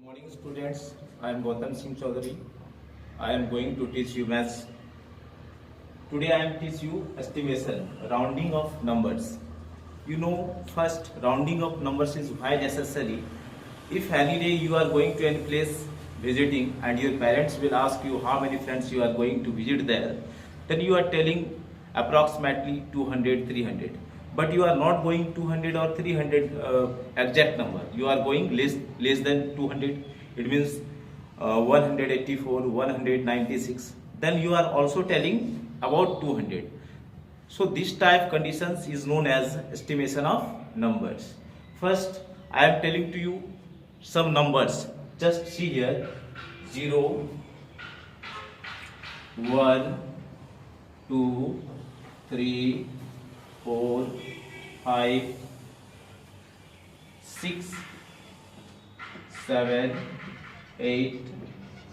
Morning students, I am Gautam Singh Chaudhary. I am going to teach you maths. Today I am teach you estimation, rounding of numbers. You know, first rounding of numbers is why necessary. If any day you are going to any place visiting and your parents will ask you how many friends you are going to visit there, then you are telling approximately 200, 300. But you are not going 200 or 300 exact number. You are going less than 200. It means 184, 196. Then you are also telling about 200. So this type conditions is known as estimation of numbers. First, I am telling to you some numbers. Just see here: 0, 1, 2, 3, 4, 5, 6, 7, 8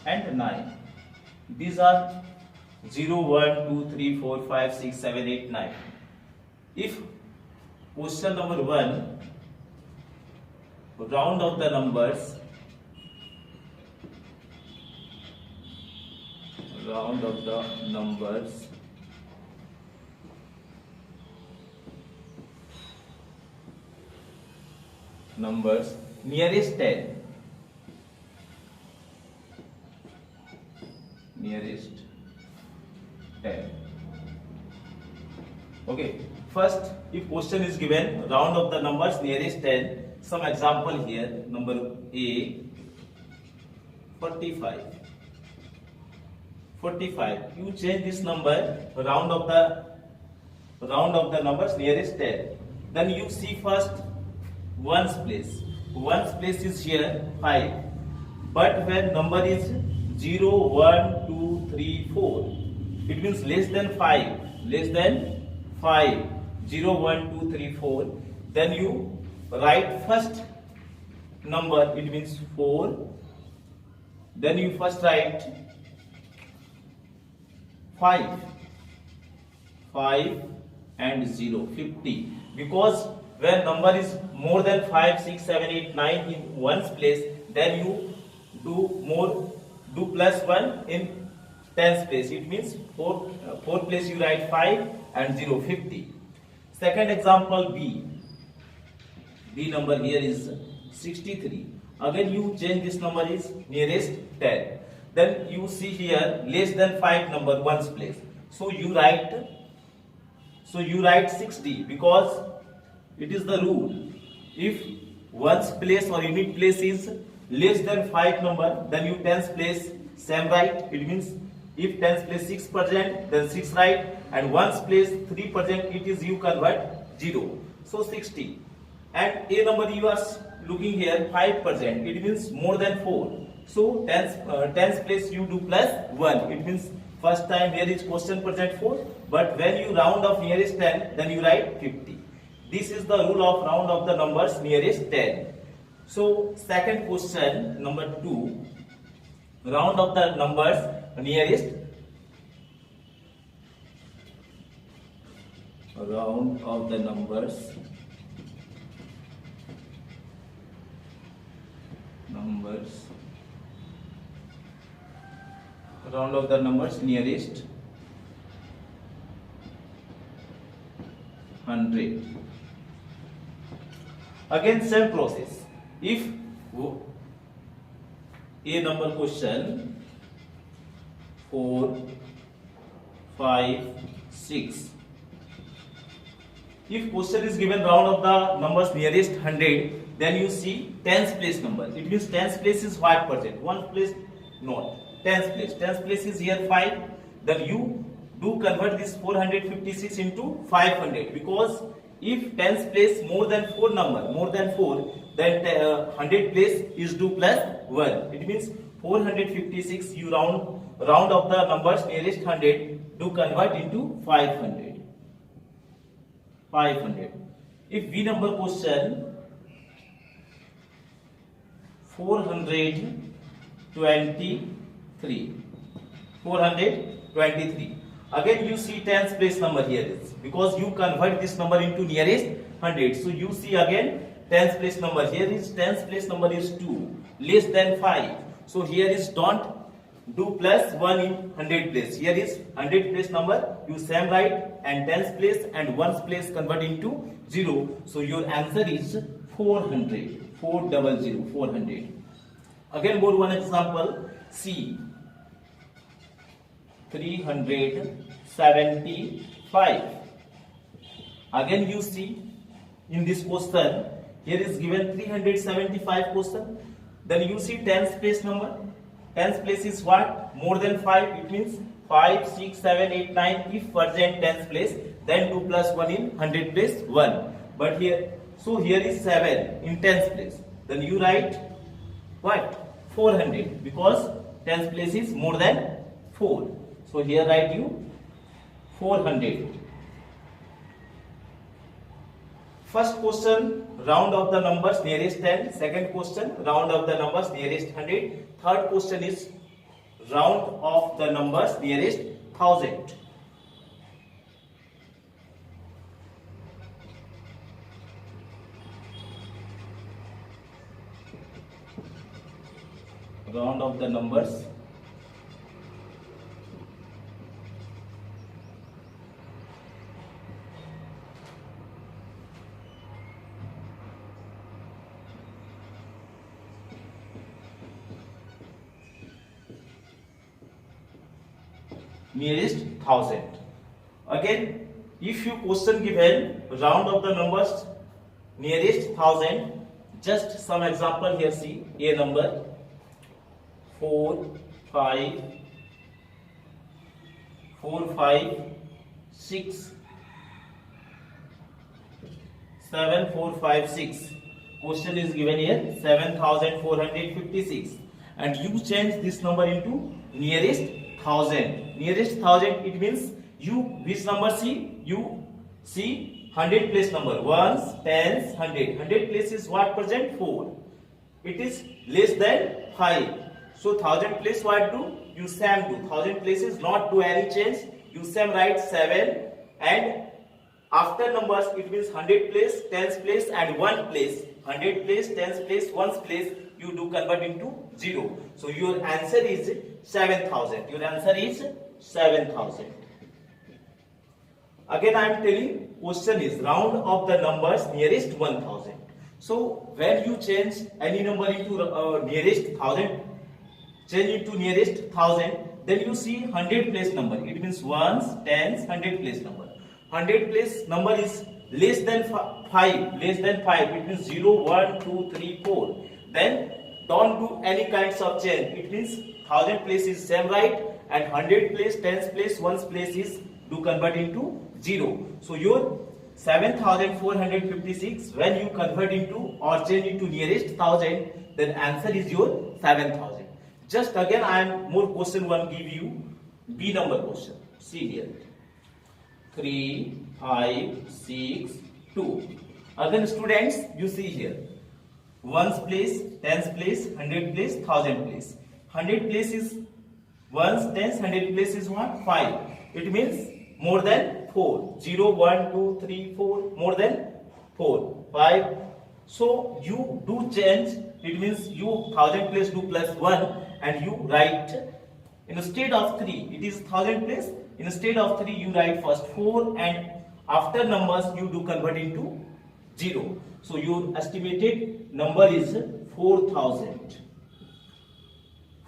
and 9. These are 0, 1, 2, 3, 4, 5, 6, 7, 8, 9. If question number 1, round of the numbers, numbers nearest 10, okay. First, if question is given round of the numbers nearest 10, some example here. Number A, 45. You change this number round of the numbers nearest 10. Then you see first ones place. Ones place is here 5. But when number is 0, 1, 2, 3, 4, it means less than 5. 0, 1, 2, 3, 4. Then you write first number, it means 4. Then you first write 5 and 0, 50. Because when number is more than 5, 6, 7, 8, 9 in ones place, then you do plus 1 in tens place. It means 4 place you write 5 and 0, 50. Second example, B number here is 63. Again you change this number is nearest 10. Then you see here less than 5 number ones place. So you write 60, because it is the rule. If ones place or unit place is less than 5 number, then you tens place same write. It means if tens place 6%, then 6 write, and ones place 3%, it is you convert 0. So 60. And A number you are looking here 5%. It means more than 4. So tens place you do plus 1. It means first time here is question percent 4. But when you round off nearest 10, then you write 50. This is the rule of round of the numbers nearest 10. So second question, number 2, round of the numbers nearest 100. Again same process. If A number question 4, 5, 6. If question is given round of the numbers nearest 100, then you see tens place number. It means tens place is 5%. One place not. Tens place. Tens place is here 5. Then you do convert this 456 into 500, because if tens place more than 4 number, then 100 place is 2 plus 1. It means 456 you round of the numbers nearest 100, do convert into 500. If B number question 423. Again you see tens place number here is, because you convert this number into nearest 100. So you see again tens place number here is, tens place number is 2. less than 5. So here is don't do plus 1 in 100 place. Here is 100 place number, you same write, and tens place and ones place convert into 0. So your answer is 400. 400, 400. Again more one example. C 375. Again you see in this question, here is given 375 question. Then you see tens place number. Tens place is what? More than 5. It means 5, 6, 7, 8, 9. If present tens place, then 2 plus 1 in 100 place 1. But here, so here is 7 in tens place. Then you write what? 400, because tens place is more than 4. So here write you 400. First question, round of the numbers nearest 10. Second question, round of the numbers nearest 100. Third question is round of the numbers nearest 1000. Round of the numbers nearest 1000. Again, if you question given round of the numbers nearest 1000, just some example here. See a number 4, 5, 6, 7, 4, 5, 6. Question is given here 7456, and you change this number into nearest 1000. Nearest 1000, it means you which number see? You see 100 place number. Ones, tens, 100. 100 place is what present? 4. It is less than 5. So 1000 place what do? You same do. 1000 places not do any change. You same write 7, and after numbers it means 100 place, tens place and 1 place. 100 place, tens place, ones place, you do convert into 0. So your answer is 7000. Your answer is 7000. Again I am telling, question is round of the numbers nearest 1000. So when you change any number into nearest 1000, change it to nearest 1000, then you see 100 place number. It means ones, tens, 100 place number. 100 place number is less than 5. Less than 5. It means 0, 1, 2, 3, 4. Then don't do any kinds of change. It means 1000 place is same right, and 100 place, tens place, ones place is do convert into 0. So your 7456, when you convert into or change into nearest 1000, then answer is your 7000. Just again I am more question one give you B number question. See here 3, 5, 6, 2. Again students, you see here ones place, tens place, 100 place, 1000 place. 100 place is ones, tens, 100 place is what? 5. It means more than 4. 0, 1, 2, 3, 4. More than 4. 5. So you do change. It means you 1000 place do plus 1, and you write instead of 3. It is 1000 place. Instead of 3 you write first 4, and after numbers you do convert into 0. So your estimated number is 4000.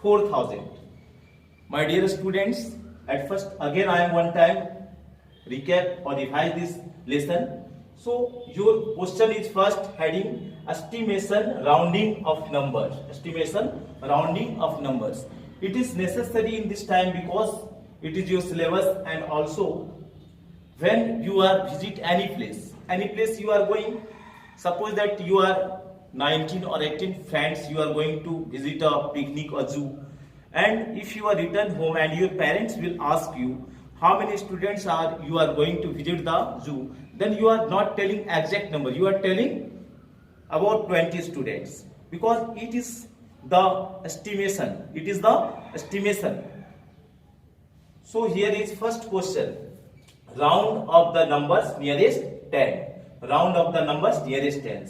4000. My dear students, at first again I am one time recap or revise this lesson. So your question is first heading estimation rounding of numbers. Estimation rounding of numbers. It is necessary in this time because it is your syllabus, and also when you are visit any place you are going, suppose that you are 19 or 18 friends, you are going to visit a picnic or zoo, and if you are return home and your parents will ask you how many students are you are going to visit the zoo, then you are not telling exact number, you are telling about 20 students, because it is the estimation. It is the estimation. So here is first question. Round of the numbers nearest 10. Round of the numbers nearest 10.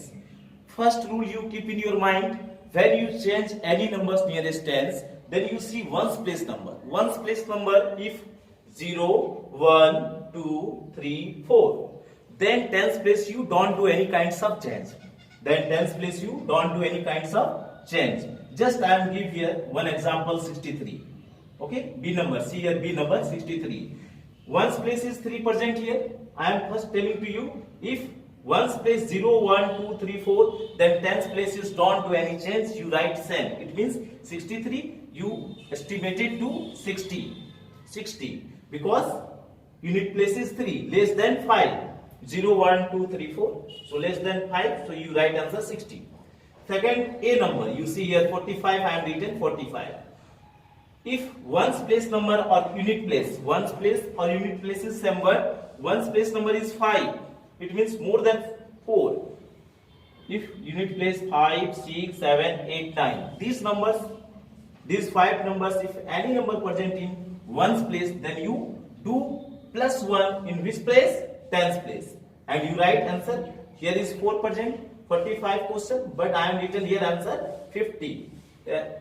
First rule you keep in your mind. when you change any numbers nearest tens, then you see ones place number. Ones place number if 0, 1, 2, 3, 4. Then tens place you don't do any kinds of change. Then tens place you don't do any kinds of change. Just I am give here one example 63. Okay, B number. See here B number 63. Ones place is 3% here. I am first telling to you, if ones place 0, 1, 2, 3, 4, then tens places don't do any change, you write same. It means 63 you estimated to 60 because unit place is 3 less than 5. 0, 1, 2, 3, 4. So less than 5, so you write answer 60. Second A number, you see here 45, I am written 45. If ones place number or unit place, ones place or unit place is same but ones place number is 5, it means more than 4. If unit place 5, 6, 7, 8, 9, these numbers, these 5 numbers, if any number present in ones place, then you do plus 1 in which place? Tens place. And you write answer. Here is 4%, 45 question, but I am written here answer 50.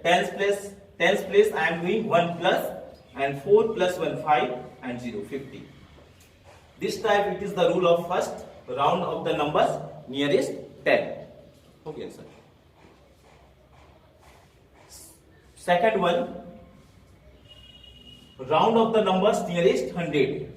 Tens place I am doing 1 plus and 4 plus 1 5 and 0 50. This type it is the rule of first round of the numbers nearest 10. Okay, sir. Second one, round of the numbers nearest 100.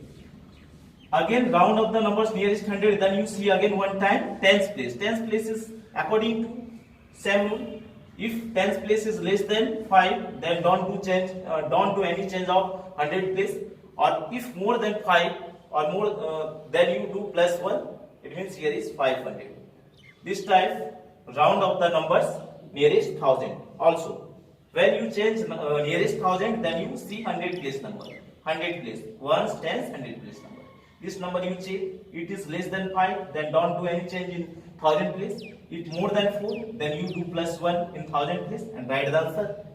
Again round of the numbers nearest 100, then you see again one time tens place. Tens place is according to same rule. If tens place is less than 5, then don't do any change of 100 place. Or if more than 5 or more, then you do plus 1. It means here is 500. This type round of the numbers nearest 1000. Also, when you change nearest 1000, then you see 100 place number. 100 place, ones, tens, 100 place number. This number you check, it is less than 5, then don't do any change in 1000 place. If more than 4, then you do plus 1 in 1000 place and write the answer.